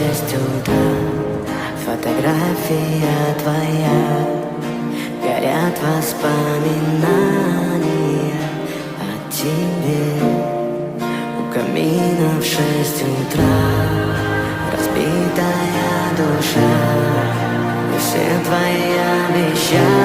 6 утра. Фотография твоя, горят воспоминания о тебе. У камина в 6 утра разбитая душа, и все твои обещания